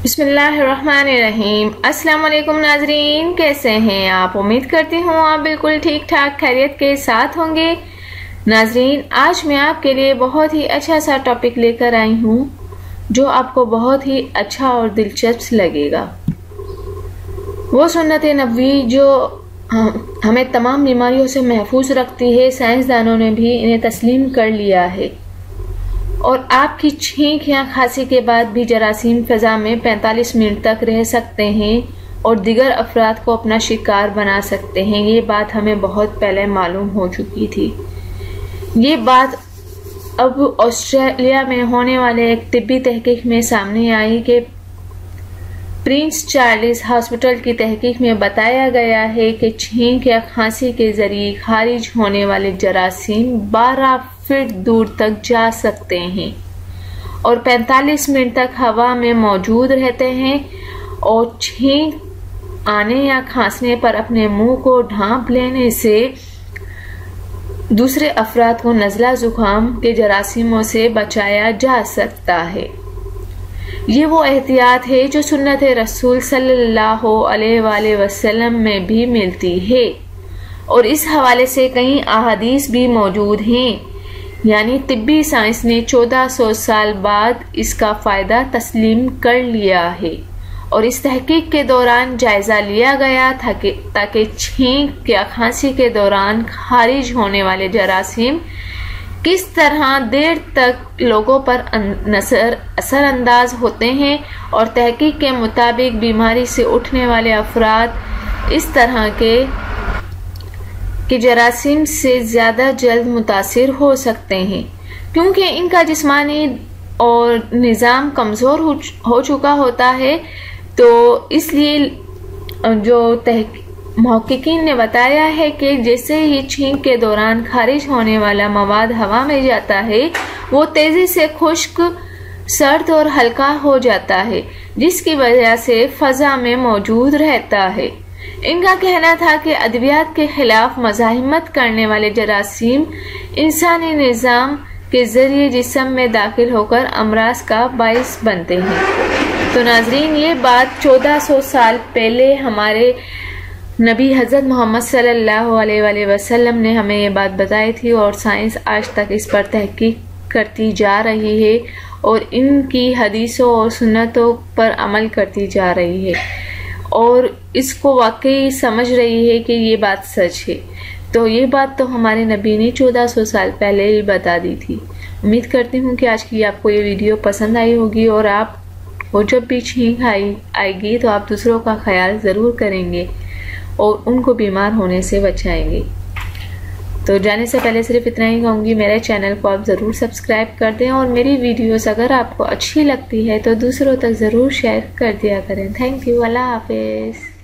बिस्मिल्लाहिर्रहमानिर्रहीम। अस्सलाम वालेकुम नाजरीन, कैसे हैं आप? उम्मीद करती हूँ आप बिल्कुल ठीक ठाक खैरियत के साथ होंगे। नाजरीन, आज मैं आपके लिए बहुत ही अच्छा सा टॉपिक लेकर आई हूँ जो आपको बहुत ही अच्छा और दिलचस्प लगेगा। वो सुन्नत नबवी जो हमें तमाम बीमारियों से महफूज रखती है। साइंसदानों ने भी इन्हें तस्लीम कर लिया है और आपकी छींक या खांसी के बाद भी जरासीम फ़ज़ा में 45 मिनट तक रह सकते हैं और दिगर अफराद को अपना शिकार बना सकते हैं। ये बात हमें बहुत पहले मालूम हो चुकी थी। ये बात अब ऑस्ट्रेलिया में होने वाले एक तिब्बी तहकीक में सामने आई कि प्रिंस चार्ल्स हॉस्पिटल की तहकीक में बताया गया है कि छींक या खांसी के जरिए खारिज होने वाले जरासीम 12 फीट दूर तक जा सकते हैं और 45 मिनट तक हवा में मौजूद रहते हैं और छींक आने या खांसने पर अपने मुंह को ढांप लेने से दूसरे अफराद को नज़ला जुकाम के जरासीमों से बचाया जा सकता है। ये वो एहतियात है जो सुन्नत रसूल सल्लल्लाहु अलैहि वसल्लम में भी मिलती है और इस हवाले से कई अहादीस भी मौजूद हैं। यानी तिब्बी साइंस ने 1400 साल बाद इसका फ़ायदा तस्लीम कर लिया है और इस तहकीक के दौरान जायज़ा लिया गया था ताकि छींक या खांसी के दौरान खारिज होने वाले जरासीम किस तरह देर तक लोगों पर असरअंदाज होते हैं और तहकीक के मुताबिक बीमारी से उठने वाले अफराद इस तरह के जरासीम से ज़्यादा जल्द मुतासिर हो सकते हैं क्योंकि इनका जिस्मानी और निज़ाम कमज़ोर हो चुका होता है। तो इसलिए जो मुहक्किकीन ने बताया है कि जैसे ही छींक के दौरान खारिज होने वाला मवाद हवा में जाता है वो तेज़ी से खुश्क, सर्द और हल्का हो जाता है जिसकी वजह से फ़ज़ा में मौजूद रहता है। इनका कहना था कि अद्वियात के खिलाफ मज़ाहिमत करने वाले जरासीम इंसानी निज़ाम के ज़रिए जिस्म में दाखिल होकर अमराज का बाइस बनते हैं। तो नाजरीन, ये बात 1400 साल पहले हमारे नबी हज़रत मोहम्मद सल्लल्लाहु अलैहि वसल्लम ने हमें ये बात बताई थी और साइंस आज तक इस पर तहकीक करती जा रही है और इनकी हदीसों और सुन्नतों पर अमल करती जा रही है और इसको वाकई समझ रही है कि ये बात सच है। तो ये बात तो हमारे नबी ने 1400 साल पहले ही बता दी थी। उम्मीद करती हूँ कि आज की आपको ये वीडियो पसंद आई होगी और आप वो जब भी छींक आएगी तो आप दूसरों का ख्याल ज़रूर करेंगे और उनको बीमार होने से बचाएंगे। तो जाने से पहले सिर्फ इतना ही कहूँगी, मेरे चैनल को आप ज़रूर सब्सक्राइब कर दें और मेरी वीडियोस अगर आपको अच्छी लगती है तो दूसरों तक ज़रूर शेयर कर दिया करें। Thank you. अल्लाह हाफिज़।